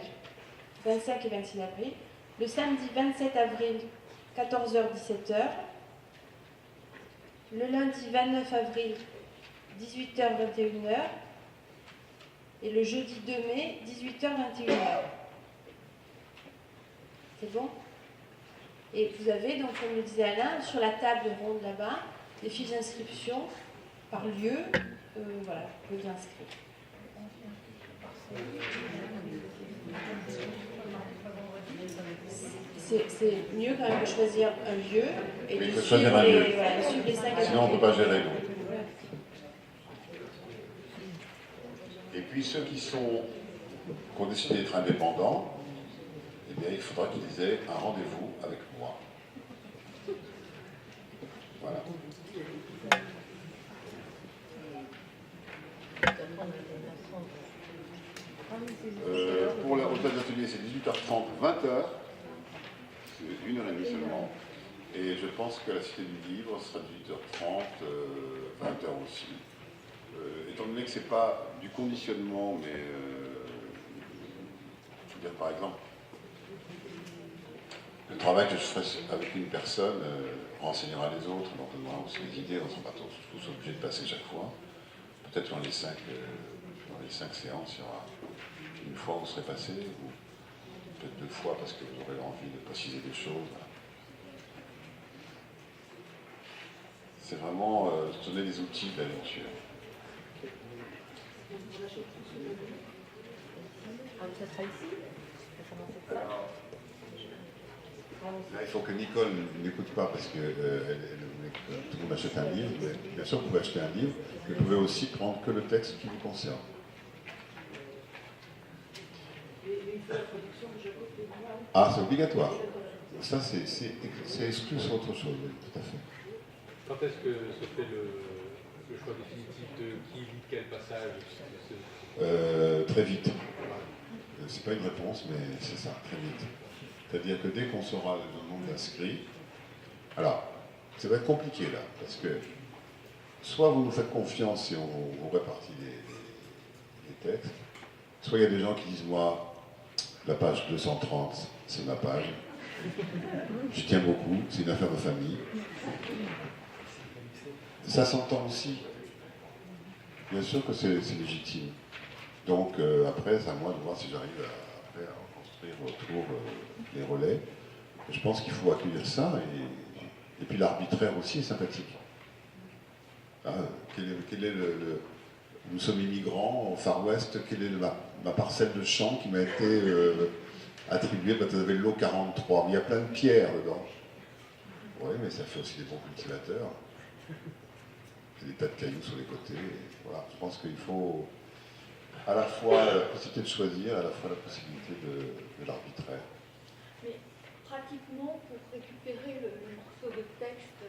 25 et 26 avril, le samedi 27 avril, 14h-17h, le lundi 29 avril, 18h-21h, et le jeudi 2 mai, 18h-21h. C'est bon? Et vous avez, donc, comme le disait Alain, sur la table ronde là-bas, des fiches d'inscription par lieu. Voilà, vous pouvez inscrire. C'est mieux quand même de choisir un lieu et de suivre les 5 Sinon, on ne peut pas gérer. Donc. Et puis, ceux qui ont décidé d'être indépendants, eh bien, il faudra qu'ils aient un rendez-vous avec moi. Voilà. Pour la retraite d'atelier, c'est 18h30, 20h. C'est 1h30 seulement. Et je pense que la Cité du Livre sera 18h30, 20h aussi. Étant donné que ce n'est pas du conditionnement, mais je veux dire, par exemple, le travail que je ferai avec une personne renseignera les autres, donc on aura aussi des idées, on ne sera pas tous obligés de passer chaque fois. Peut-être dans les 5 séances, il y aura une fois où vous serez passé, ou peut-être 2 fois parce que vous aurez envie de préciser des choses. C'est vraiment se donner des outils de la lecture. Ça sera ici? Là, il faut que Nicole n'écoute pas parce que tout le monde achète un livre. Mais bien sûr, vous pouvez acheter un livre, mais vous pouvez aussi prendre que le texte qui vous concerne. Ah, c'est obligatoire. Ça, c'est exclu sur autre chose, oui, tout à fait. Quand est-ce que se fait le choix définitif de qui lit quel passage? Très vite. C'est pas une réponse, mais c'est ça, très vite. C'est-à-dire que dès qu'on saura le nombre d'inscrits, alors, ça va être compliqué là, parce que soit vous nous faites confiance et on vous répartit les textes, soit il y a des gens qui disent, moi, la page 230, c'est ma page. Je tiens beaucoup, c'est une affaire de famille. Ça s'entend aussi. Bien sûr que c'est légitime. Donc après, c'est à moi de voir si j'arrive à construire autour les relais. Je pense qu'il faut accueillir ça, et puis l'arbitraire aussi est sympathique. Hein, quel est nous sommes immigrants au Far West, quelle est ma parcelle de champ qui m'a été attribuée, vous avez le lot 43, il y a plein de pierres dedans. Oui, mais ça fait aussi des bons cultivateurs. Il y a des tas de cailloux sur les côtés. Voilà. Je pense qu'il faut à la fois la possibilité de choisir, à la fois la possibilité de l'arbitraire. Mais pratiquement pour récupérer le morceau de texte,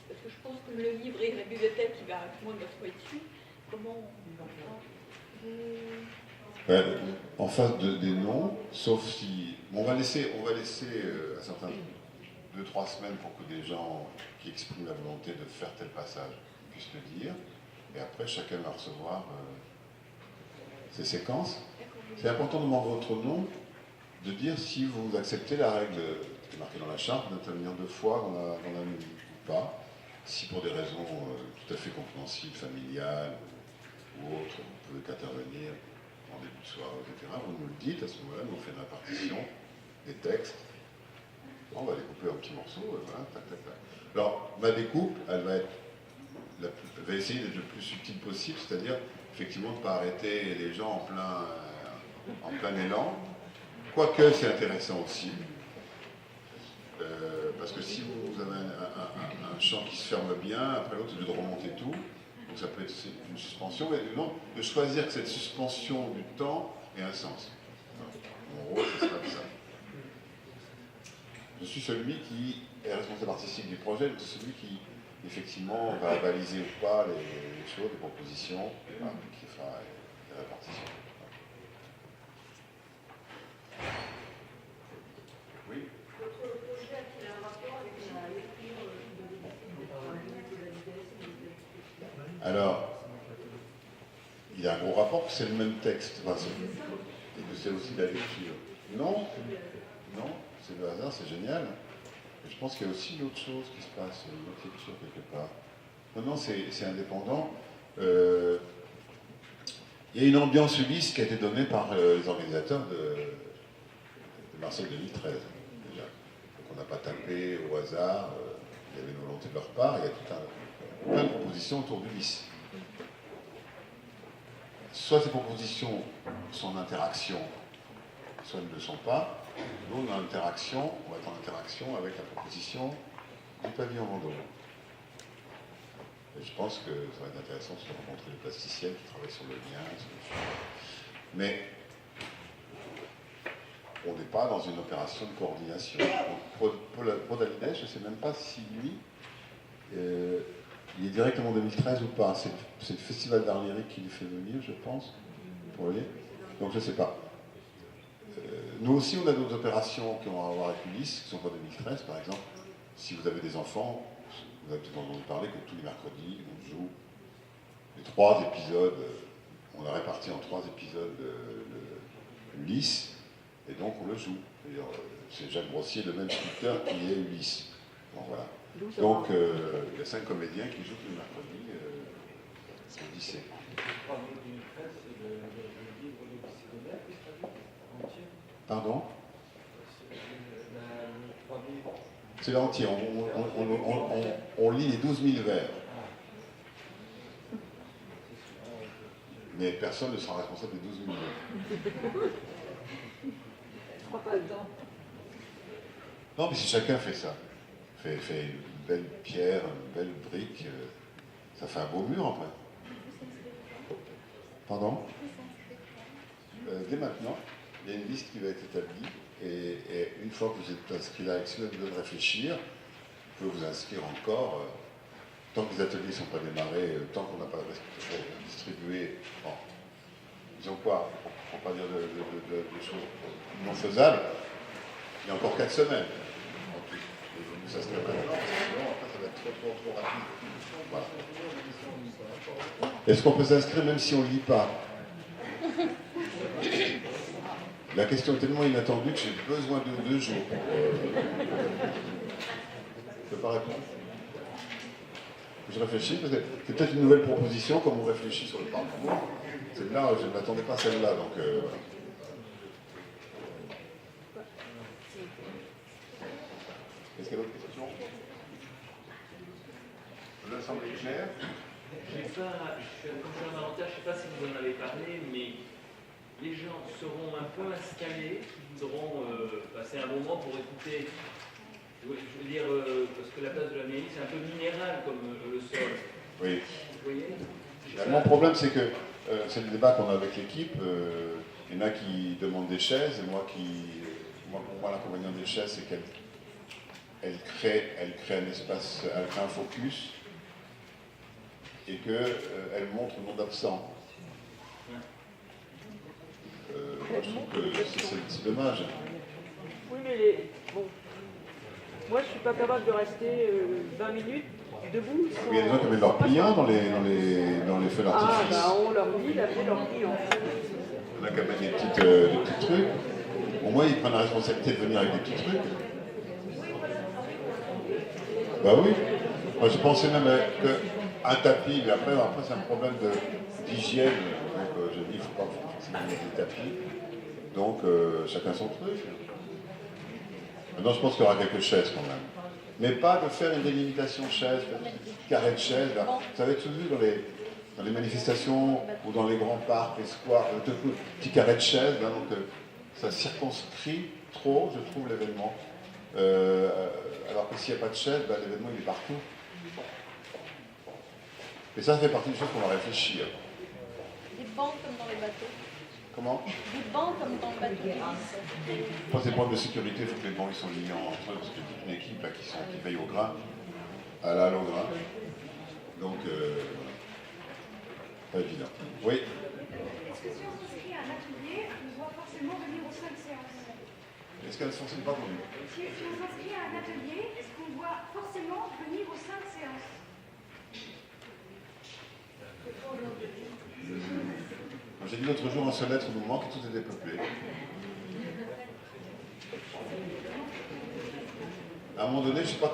parce que je pense que le livre et la bibliothèque, il va tout le monde va trouver dessus. Comment En face des noms, sauf si... On va laisser un certain 2-3 semaines pour que des gens qui expriment la volonté de faire tel passage puissent le dire, et après chacun va recevoir ces séquences. C'est important de demander votre nom, de dire si vous acceptez la règle qui est marquée dans la charte d'intervenir 2 fois dans la nuit ou pas, si pour des raisons tout à fait compréhensibles, familiales ou autres, vous pouvez qu'intervenir en début de soirée, etc. Vous nous le dites, à ce moment-là, nous on fait une répartition des textes. On va les couper en petits morceaux, voilà, tac, tac, tac. Alors, ma découpe, elle va essayer d'être le plus subtile possible, c'est-à-dire, effectivement, de ne pas arrêter les gens en plein élan, quoique c'est intéressant aussi, parce que si vous avez un champ qui se ferme bien, après l'autre, c'est de remonter tout, donc ça peut être une suspension, mais non, de choisir que cette suspension du temps ait un sens. Mon rôle, ce sera ça. Je suis celui qui est responsable artistique du projet, je suis celui qui, effectivement, va baliser ou pas les choses, les propositions, voilà, qui fera les répartitions. Oui. Votre projet a-t-il un rapport avec la lecture de l'édition? Alors, il y a un gros rapport, c'est le même texte, enfin, et que c'est aussi la lecture. Non, c'est le hasard, c'est génial. Et je pense qu'il y a aussi une autre chose qui se passe, une autre lecture quelque part. Non, c'est indépendant. Il y a une ambiance Ulysse qui a été donnée par les organisateurs de Marseille 2013, déjà. Donc on n'a pas tapé au hasard, il y avait une volonté de leur part, il y a plein de propositions autour d'Ulysse. Soit ces propositions sont en interaction, soit elles ne le sont pas. Nous, on va être en interaction avec la proposition du pavillon Vendôme. Et je pense que ça va être intéressant de rencontrer les plasticiennes qui travaillent sur le lien. Mais on n'est pas dans une opération de coordination. Paul Dalida, je ne sais même pas si lui, il est directement en 2013 ou pas. C'est le Festival d'art lyrique qui lui fait venir, je pense. Vous voyez ? Donc je ne sais pas. Nous aussi, on a d'autres opérations qui ont à voir avec Ulysse, qui ne sont pas 2013, par exemple. Si vous avez des enfants, vous avez peut-être entendu parler que tous les mercredis, on joue les 3 épisodes, on a réparti en 3 épisodes Ulysse, et donc on le joue. C'est Jacques Brossier, le même sculpteur qui est Ulysse. Bon, voilà. Donc il y a 5 comédiens qui jouent tous les mercredis au lycée. Pardon ? C'est l'entier. On lit les 12 000 vers. Mais personne ne sera responsable des 12 000 vers. Non, mais si chacun fait ça, fait une belle pierre, une belle brique, ça fait un beau mur après. Pardon ? Dès maintenant. Il y a une liste qui va être établie et une fois que vous êtes inscrit là, et si vous avez besoin de réfléchir, vous pouvez vous inscrire encore. Tant que les ateliers ne sont pas démarrés, tant qu'on n'a pas distribué, bon, disons quoi, pour ne pas dire de choses non faisables, il y a encore 4 semaines. En plus, vous s'inscrire maintenant, sinon après ça va être trop rapide. Voilà. Est-ce qu'on peut s'inscrire même si on ne lit pas ? La question est tellement inattendue que j'ai besoin de 2 jours. Je ne peux pas répondre. Je réfléchis, parce que c'est peut-être une nouvelle proposition, comme on réfléchit sur le parcours. Celle-là, je ne m'attendais pas à celle-là, donc voilà. Est-ce qu'il y a d'autres questions ? Vous semblez clair ? Comme je suis en avantage, je ne sais pas si vous en avez parlé, mais les gens seront un peu installés, ils voudront passer un moment pour écouter. Je veux dire, parce que la place de la mairie, c'est un peu minéral comme le sol. Oui. Vous voyez ? Mon problème, c'est que c'est le débat qu'on a avec l'équipe. Il y en a qui demandent des chaises et moi qui pour moi, l'inconvénient des chaises, c'est qu'elle crée un espace, elle crée un focus, et qu'elle montre le monde absent. Moi, je trouve que c'est dommage. Oui, mais bon. Moi, je suis pas capable de rester 20 minutes debout. Sans... Il y a des gens qui avaient leurs clients dans les feux d'artifice. Ah, bah on leur dit d'appeler leurs clients. Il y en a qui amènent des petits trucs. Au moins, ils prennent la responsabilité de venir avec des petits trucs. Bah oui. Moi, je pensais même qu'un tapis, mais après c'est un problème d'hygiène. Donc, je dis, il ne faut pas forcément mettre des tapis. Donc, chacun son truc. Maintenant, je pense qu'il y aura quelques chaises quand même. Mais pas de faire une délimitation chaise, carré de chaise. Là. Vous savez, tout vu dans les manifestations ou dans les grands parcs, les squares, petit carré de chaise. Là, donc, ça circonscrit trop, je trouve, l'événement. Alors que s'il n'y a pas de chaise, bah, l'événement il est partout. Et ça fait partie des choses qu'on va réfléchir. Des bancs comme dans les bateaux. Comment? Des bancs comme dans le bateau. Pour ces problèmes de sécurité, il faut que les bancs ils sont liés entre eux, parce que toute une équipe là, qui paye au grain, à la au grain. Donc, voilà. Pas évident. Oui. Est-ce que si on s'inscrit à un atelier, on doit forcément venir aux 5 séances? Est-ce qu'elles sont pas connues? Si on s'inscrit à un atelier, est-ce qu'on doit forcément venir aux 5 séances? J'ai dit l'autre jour, un seul être nous manque et tout est dépeuplé. À un moment donné, je ne sais pas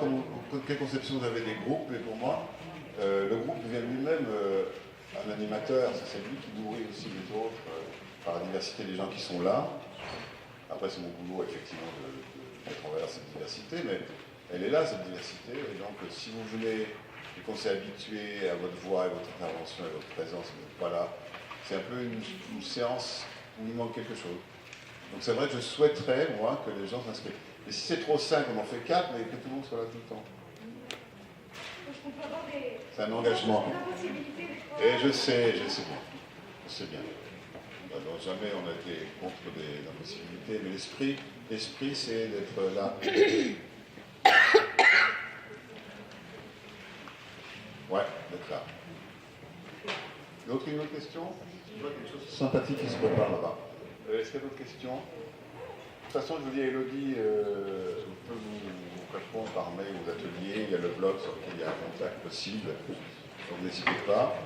quelle conception vous avez des groupes, mais pour moi, le groupe devient lui-même un animateur. C'est lui qui nourrit aussi les autres par la diversité des gens qui sont là. Après, c'est mon boulot, effectivement, de mettre en valeur cette diversité, mais elle est là, cette diversité. Et donc, si vous venez et qu'on s'est habitué à votre voix, à votre intervention, à votre présence, vous n'êtes pas là, c'est un peu une séance où il manque quelque chose. Donc c'est vrai que je souhaiterais, moi, que les gens s'inscrivent. Et si c'est trop 5, on en fait 4, mais que tout le monde soit là tout le temps. C'est un engagement. Et je sais bien. Je sais bien. Alors, jamais on a été contre des impossibilités, mais l'esprit, c'est d'être là. Ouais, d'être là. Une autre question? Je vois quelque chose de sympathique qui se prépare là-bas. Est-ce qu'il y a d'autres questions? De toute façon, je vous dis à Elodie, je peux vous répondre par mail aux ateliers. Il y a le blog sur lequel il y a un contact possible. Donc n'hésitez pas.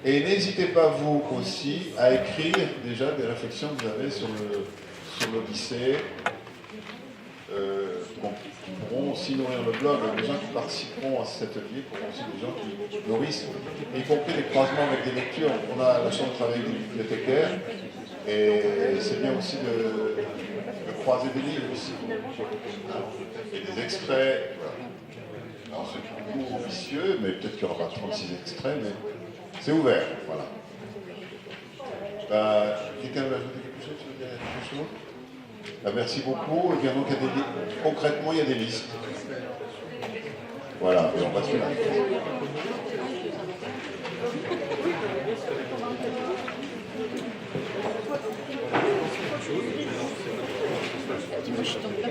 Et n'hésitez pas, vous aussi, à écrire déjà des réflexions que vous avez sur l'Odyssée. Qui pourront aussi nourrir le blog. Les gens qui participeront à cet atelier pourront aussi des gens qui nourrissent, y compris des croisements avec des lectures. On a la chance de travailler avec des bibliothécaires et c'est bien aussi de croiser des livres aussi. Et des extraits. Voilà. Alors c'est beaucoup ambitieux, mais peut-être qu'il n'y aura pas 36 extraits, mais c'est ouvert. Voilà. Quelqu'un veut ajouter quelque chose? Tu veux dire quelque chose? Merci beaucoup. Et bien donc, concrètement, il y a des listes. Voilà, et on passe là. Moi, je suis donc là